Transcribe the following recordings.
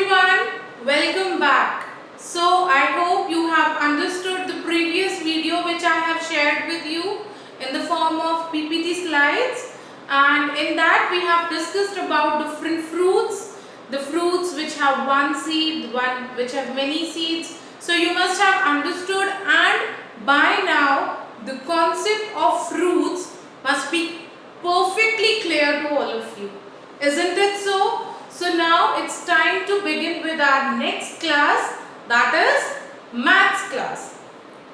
everyone, welcome back. So I hope you have understood the previous video which I have shared with you in the form of PPT slides, and in that we have discussed about different fruits, the fruits which have one seed, one which have many seeds. So you must have understood, and by now the concept of fruits must be perfectly clear to all of you. Isn't it so? So now it's time to begin with our next class, that is maths class.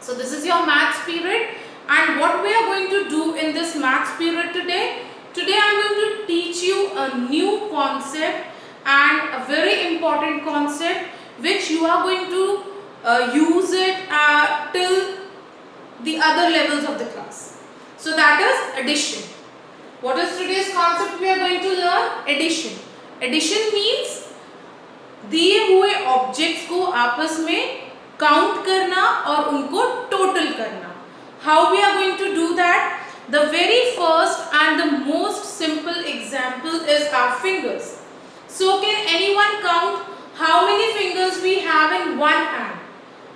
So this is your maths period, and what we are going to do in this maths period today? Today I am going to teach you a new concept, and a very important concept which you are going to use it till the other levels of the class. So that is addition. What is today's concept we are going to learn? Addition. Addition means दिए हुए objects को आपस में count करना और उनको total करना. How we are going to do that? The very first and the most simple example is our fingers. So can anyone count how many fingers we have in one hand?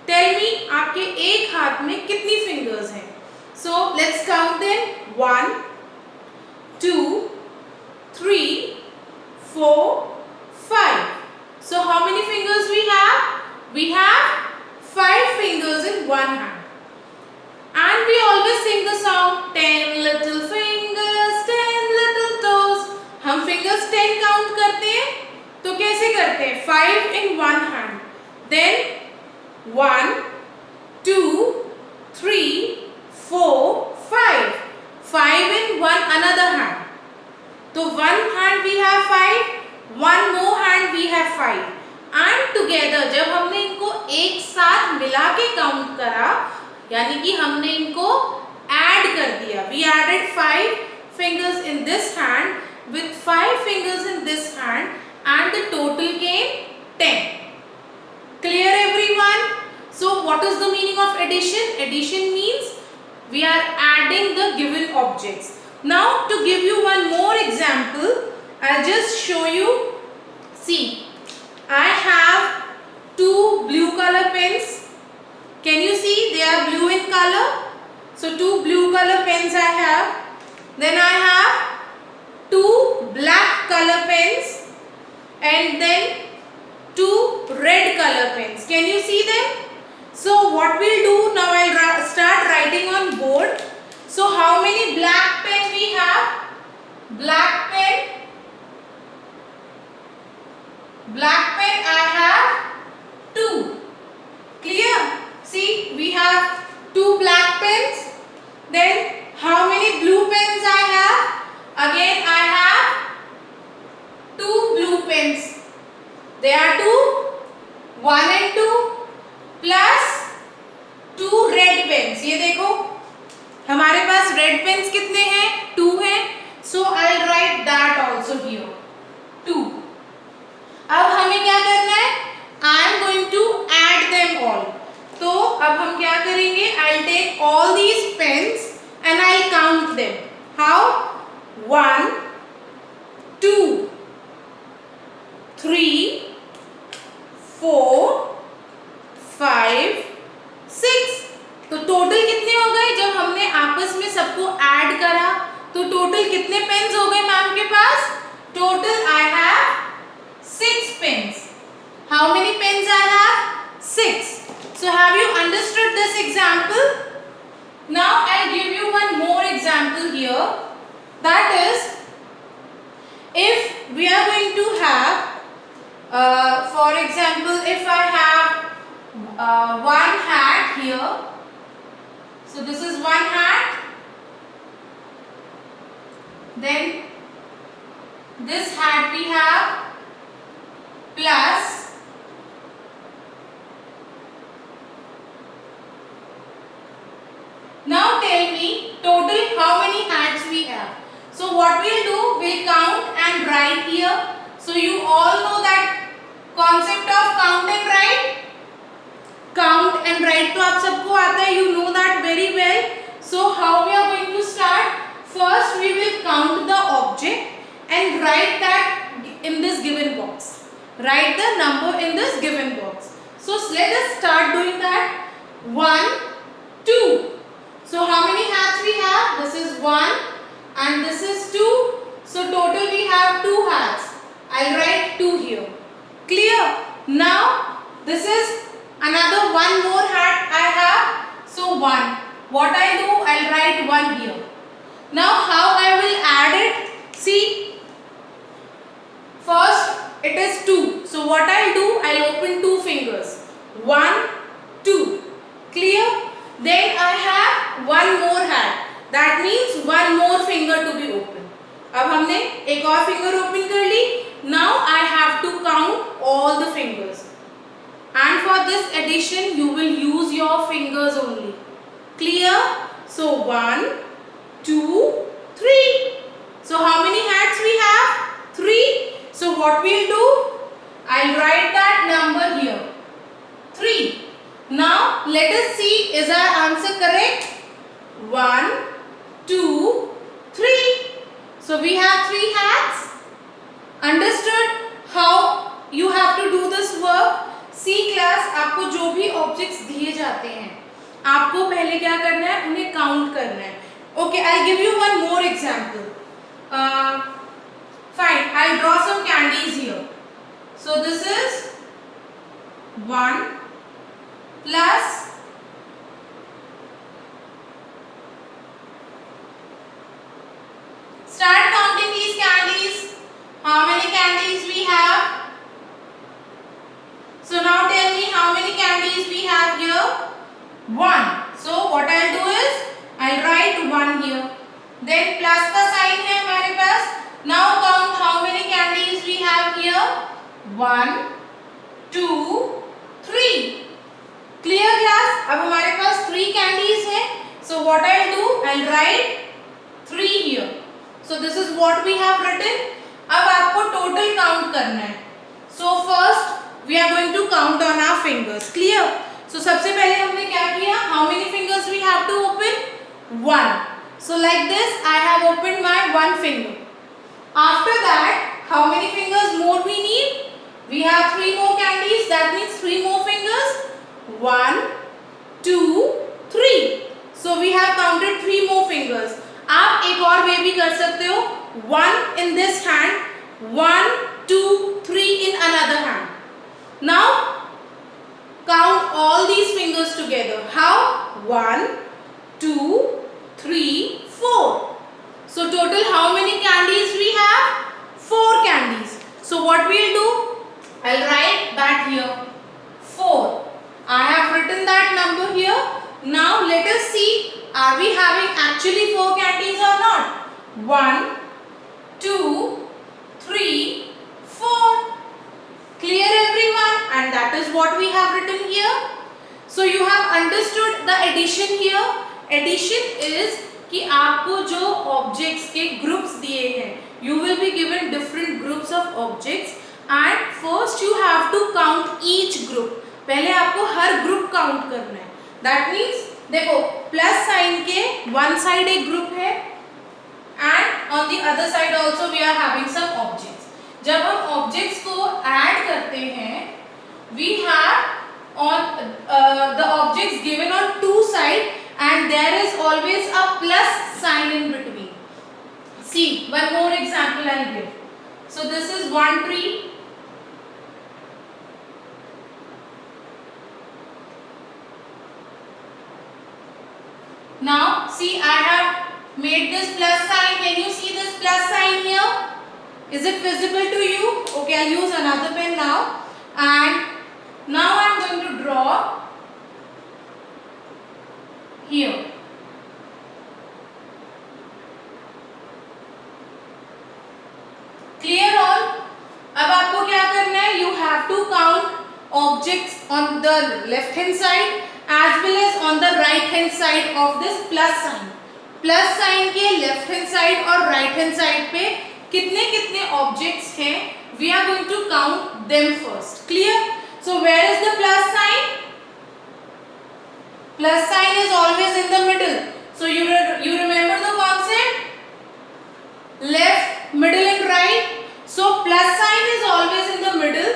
Tell me, आपके एक हाथ में कितनी fingers हैं? So let's count them. 1, 2, 3, 4, 5. So how many fingers we have? We have 5 fingers in one hand. And we always sing the song 10 little fingers, 10 little toes. हम fingers 10 count करते हैं, तो कैसे करते हैं? 5 in one hand. Then 1, 2, 3, 4, 5. 5 in one another hand. So one hand we have 5, one more hand we have 5, and together जब हमने इनको एक साथ मिला के काउंट करा, यानी कि हमने इनको ऐड कर दिया. We added 5 fingers in this hand with 5 fingers in this hand, and the total came 10. Clear everyone? So what is the meaning of addition? Addition means we are adding the given objects. Now to give you one more example, I'll just show you. See, I have 2 blue color pens. Can you see? They are blue in color. So 2 blue color pens I have. Then I have 2 black color pens, and then 2 red color pens. Can you see them? So what we'll do now, I'll start writing on board. So how many black pen we have? Black pen I have 2. Clear? See, we have 2 black pens. Then how many blue pens I have? Again I have 2 blue pens. There are 2, 1 and 2 plus 2 red pens. ये देखो हमारे पास red pens कितने हैं? 2 हैं. So I will write that also here 2. अब हमें क्या करना है? I am going to add them all. तो अब हम क्या करेंगे? I will take all these pens and I will count them. How? 1, 2, 3, 4, 5, 6. तो टोटल कितने हो गए? जब हमने आपस में सबको ऐड करा तो टोटल कितने पेन्स हो गए मैम के पास? Total I have 6 pens. How many pens I have? 6. So have you understood this example? Now I'll give you one more example here. That is, if we are going to have, for example, if I have one hat here. So this is one hat. Then this hat we have plus now tell me total how many hats we have. So what we'll do, we'll count and write here. So you all know that concept of count and write. Count and write तो आप सबको आता है, you know that very well. So how we are going to start? First we will count the object and write that in this given box. Write the number in this given box. So let us start doing that. 1, 2. So how many hats we have? This is 1 and this is 2. So total we have 2 hats. I'll write 2 here. Clear? Now this is another one more hat I have. So 1. What I do? I'll write 1 here. Now how I will add it? See, first it is 2. So what I'll do? I'll open 2 fingers. 1, 2. Clear? Then I have one more hat. That means one more finger to be open. अब हमने एक और finger open कर ली. Now I have to count all the fingers. And for this addition, you will use your fingers only. Clear? So 1, 2, 3. So how many hats we have? 3. So what we'll do? I'll write that number here. 3. Now let us see, is our answer correct? 1, 2, 3. So we have 3 hats. Understood how you have to do this work? See class, आपको जो भी objects दिए जाते हैं, आपको पहले क्या करना है? उन्हें count करना है. Okay, I'll give you one more example. Fine, I'll draw some candies here. So this is 1 plus start counting these candies. How many candies we have? So now tell me how many candies we have here? 1. So what I'll do is I'll write 1 here. Then plus का sign है हमारे पास. Now count how many candies we have here. 1, 2, 3. Clear class? अब हमारे पास 3 candies हैं. So what I'll do? I'll write 3 here. So this is what we have written. अब आपको total count करना है. So first we are going to count on our fingers. Clear? So सबसे पहले हमने क्या किया? How many fingers we have to open? 1. So like this I have opened my 1 finger. After that, how many fingers more we need? We have 3 more candies. That means 3 more fingers. 1, 2, 3. So we have counted 3 more fingers. आप एक और वे भी कर सकते हो. 1 in this hand, 1, 2, 3 in another hand. Now count all these fingers together. How? 1, 2, 3, 4. So total how many candies we have? 4 candies. So what we'll do? I'll write that here. 4. I have written that number here. Now let us see, are we having actually 4 candies or not? 1, 2, 3, 4. Clear everyone? And that is what we have written here. So you have understood the addition here. Addition is कि आपको जो objects के groups दिए हैं, you will be given different groups of objects and first you have to count each group. पहले आपको हर group count करना है. That means देखो plus sign के one side एक group है and on the other side also we are having some objects. जब हम objects को add करते हैं, we have on the objects given on 2 sides and there is always a plus sign in between. See, one more example I'll give. So this is one tree. Now see, I have made this plus sign. Can you see this plus sign here? Is it visible to you? Okay, I'll use another pen now. And now I'm going to draw here. Clear all? अब आपको क्या करना है? You have to count objects on the left hand side as well as on the right hand side of this plus sign. Plus sign के left hand side और right hand side पे कितने कितने objects हैं? We are going to count them first. Clear? So where is the plus sign? Plus sign is always in the middle. So you remember the concept? Left, middle and right. So plus sign is always in the middle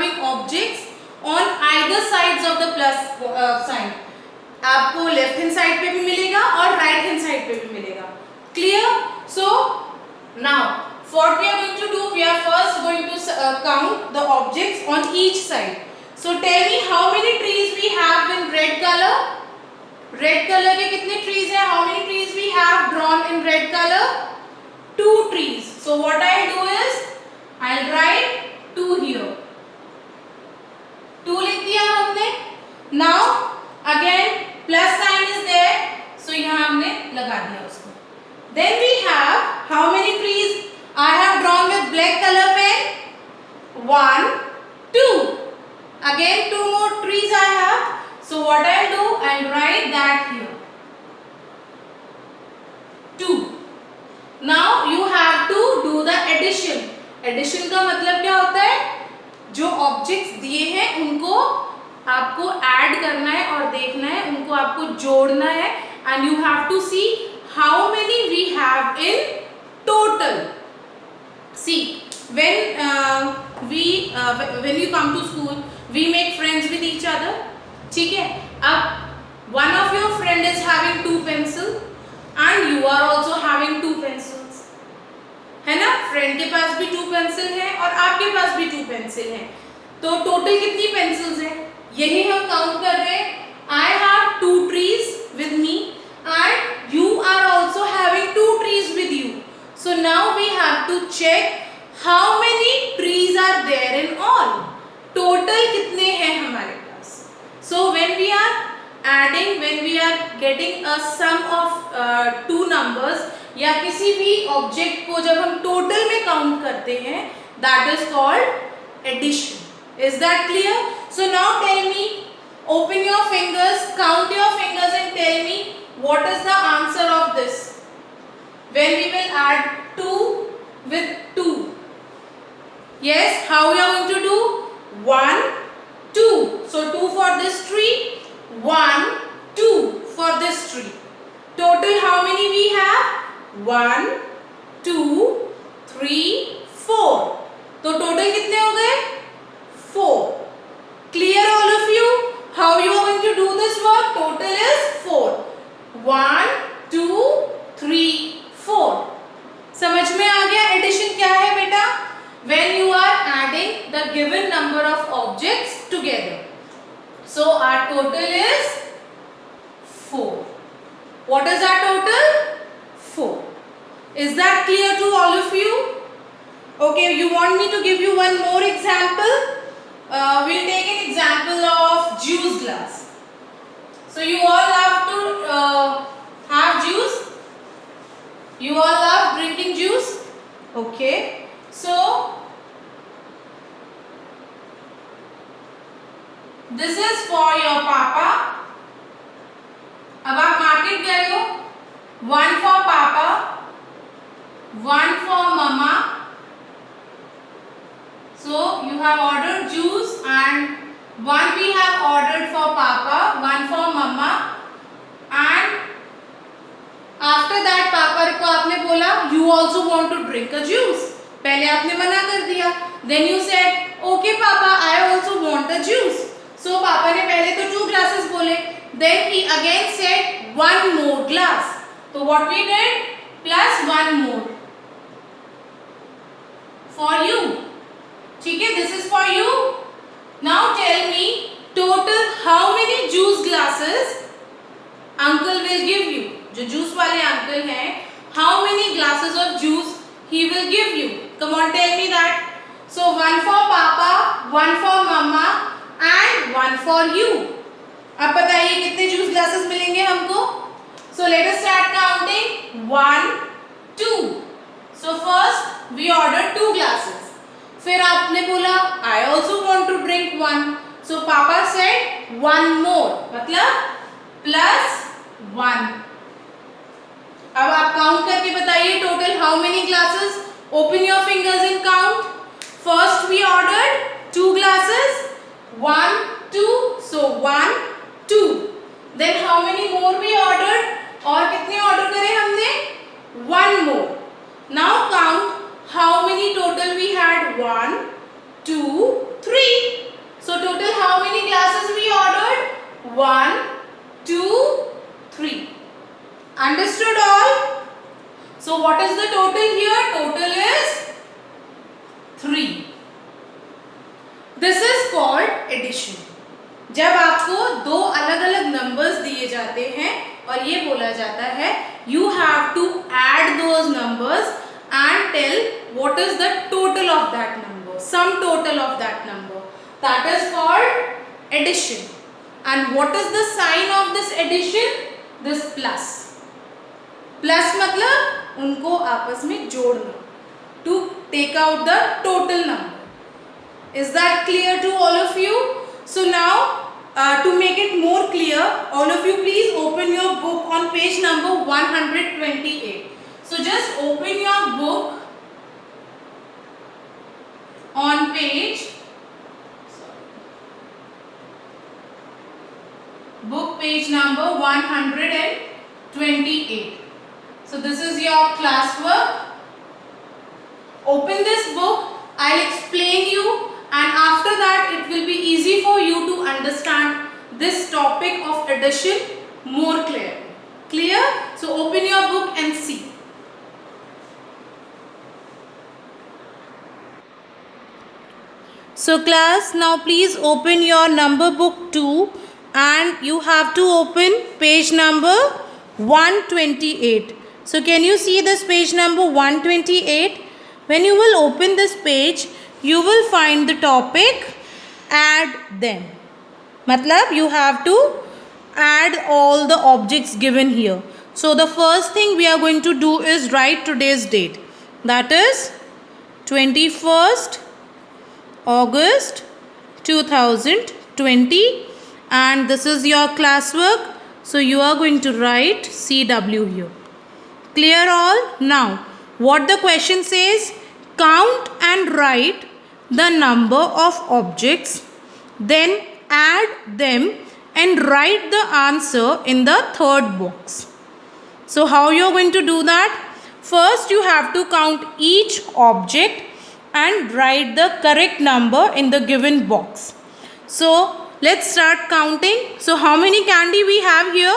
having objects on either sides of the plus sign. आपको left hand side पे भी मिलेगा और right hand side पे भी मिलेगा. Clear? So now what we are going to do, we are first going to count the objects on each side. So tell me how many trees we have in red color. Red color के कितने trees हैं? How many trees we have drawn in red color? 2 trees. So what I'll do is I'll write 2 here. 2 लिख दिया हमने. Now again plus sign is there. So यहाँ हमने लगा दिया उसको. Then we have how many trees? I have drawn with black color pen. 1, 2. Again 2 more trees I have. So what I'll do? I'll write that here. 2. Now you have to do the addition. Addition का मतलब क्या होता है? जो objects दिए हैं उनको आपको add करना है और देखना है, उनको आपको जोड़ना है, and you have to see how many we have in total. See, when you come to school, we make friends with each other. ठीक है? अब one of your friend is having 2 pencils and you are also having 2 pencils. है ना? Friend के पास भी 2 pencil है और आपके पास भी 2 पेंसिल है. तो टोटल कितनी पेंसिल्स हैं? यही हम काउंट कर रहे हैं. I have 2 trees with me and you are also having 2 trees with you. So now we have to check how many trees are there in all. Total कितने हैं हमारे पास? So when we are adding, when we are getting a sum of 2 numbers या किसी भी object को जब हम total में काउंट करते हैं, that is called addition. Is that clear? So now tell me, open your fingers, count your fingers and tell me what is the answer of this when we will add 2 with 2. Yes, how we are going to do? 1, 2. So 2 for this tree, 1, 2 for this tree. Total how many we have? 1, 2, 3, 4. तो total कितने हो गए? 4. Clear all of you? How you are going to do this work? Total is 4. 1, 2, 3, 4. समझ में आ गया addition क्या है बेटा? When you are adding the given number of objects together. So our total is 4. What is our total? 4. Is that clear to all of you? Okay, you want me to give you one more example? We'll take an example of juice glass. So you all love to have juice? You all love drinking juice? Okay. So this is for your papa. अब आप market गए हो, 1 for papa, 1 for mama. So you have ordered juice and 1 we have ordered for papa, 1 for mama, and after that पापा को आपने बोला you also want to drink a juice. पहले आपने मना कर दिया. Then you said okay papa, I also want the juice. So पापा ने पहले तो 2 glasses बोले. Then he again said 1 more glass. So what we did? Plus 1 more for you. ठीक है? This is for you. Now tell me total how many juice glasses uncle will give you. जो juice वाले uncle हैं, how many glasses of juice he will give you? Come on, tell me that. So 1 for papa, 1 for mama and 1 for you. अब बताइए कितने juice glasses मिलेंगे हमको? So let us start counting. 1, 2. So first we ordered 2 glasses. फिर आपने बोला I also want to drink 1. So papa said 1 more. मतलब plus 1. अब आप काउंट करके बताइए total how many glasses? Open your fingers and count. First we ordered 2 glasses. 1, 2. So 1, 2. Then how many more we ordered? और कितने order करे हमने? 1 more. Now count how many total we had. 1, 2, 3. 1, 2, 3. Understood all? So what is the total here? Total is 3. This is called addition. जब आपको दो अलग अलग numbers दिए जाते हैं और ये बोला जाता है you have to add those numbers and tell what is the total of that number, sum total of that number. That is called addition. And what is the sign of this addition? This plus. Plus मतलब उनको आपस में जोड़ना. To take out the total number. Is that clear to all of you? So now to make it more clear, all of you please open your book on page number 128. So just open your book on page number 128. So this is your classwork. Open this book. I'll explain you, and after that it will be easy for you to understand this topic of addition more clearly. Clear? So open your book and see. So class, now please open your number book 2 and you have to open page number 128. So can you see this page number 128? When you will open this page, you will find the topic add them. Matlab you have to add all the objects given here. So the first thing we are going to do is write today's date. That is 21st August 2020, and this is your classwork. So you are going to write CW here. Clear all? Now what the question says, count and write the number of objects, then add them and write the answer in the third box. So how you are going to do that? First you have to count each object and write the correct number in the given box. So let's start counting. So how many candy we have here?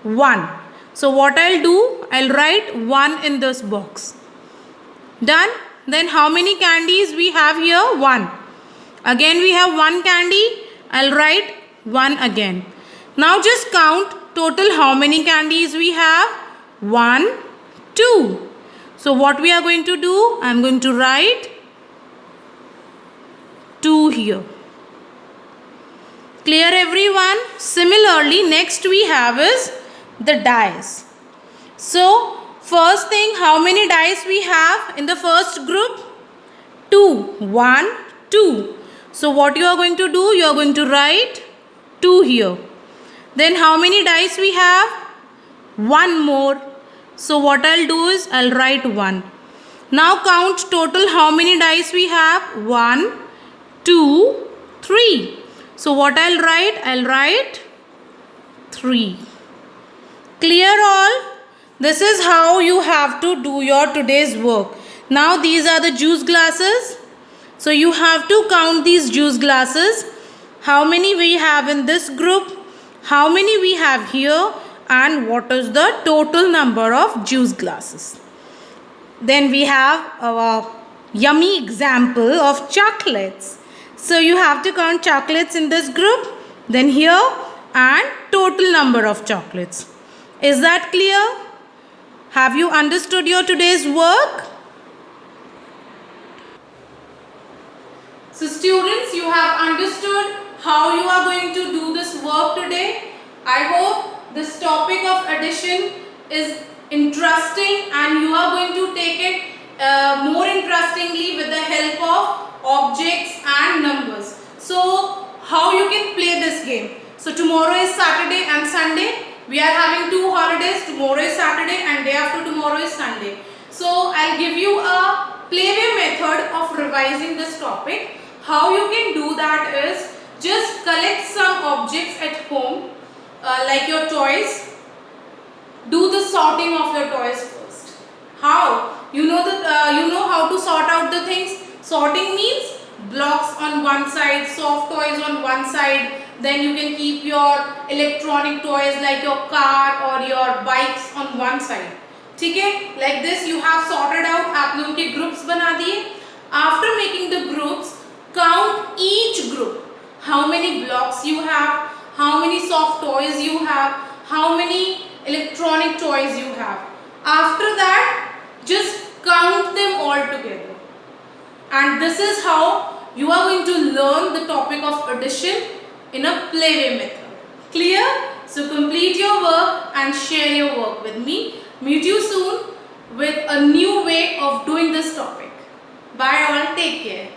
1. So what I'll do, I'll write 1 in this box. Done? Then how many candies we have here? 1. Again we have 1 candy. I'll write 1 again. Now just count total how many candies we have. 1, 2. So what we are going to do? I'm going to write 2 here. Clear everyone? Similarly, next we have is the dice. So first thing, how many dice we have in the first group? 2. 1, 2. So what you are going to do? You are going to write 2 here. Then how many dice we have? 1 more. So what I'll do is I'll write 1. Now count total how many dice we have? 1, 2, 3. So what I'll write? I'll write 3. Clear all? This is how you have to do your today's work. Now these are the juice glasses. So you have to count these juice glasses. How many we have in this group? How many we have here? And what is the total number of juice glasses? Then we have our yummy example of chocolates. So you have to count chocolates in this group. Then here and total number of chocolates. Is that clear? Have you understood your today's work? So students, you have understood how you are going to do this work today. I hope this topic of addition is interesting and you are going to take it more interestingly with the help of objects and numbers. So how you can play this game? So tomorrow is Saturday and Sunday. We are having 2 holidays. Tomorrow is Saturday and day after tomorrow is Sunday. So I'll give you a playway method of revising this topic. How you can do that is just collect some objects at home like your toys. Do the sorting of your toys first. How? You know how to sort out the things. Sorting means blocks on one side, soft toys on one side, then you can keep your electronic toys like your car or your bikes on one side. ठीक है, like this you have sorted out. आपने उनके groups बना दिए. After making the groups, count each group. How many blocks you have, how many soft toys you have, how many electronic toys you have. After that, just count them all together. And this is how you are going to learn the topic of addition in a playway method. Clear? So complete your work and share your work with me. Meet you soon with a new way of doing this topic. Bye all. Take care.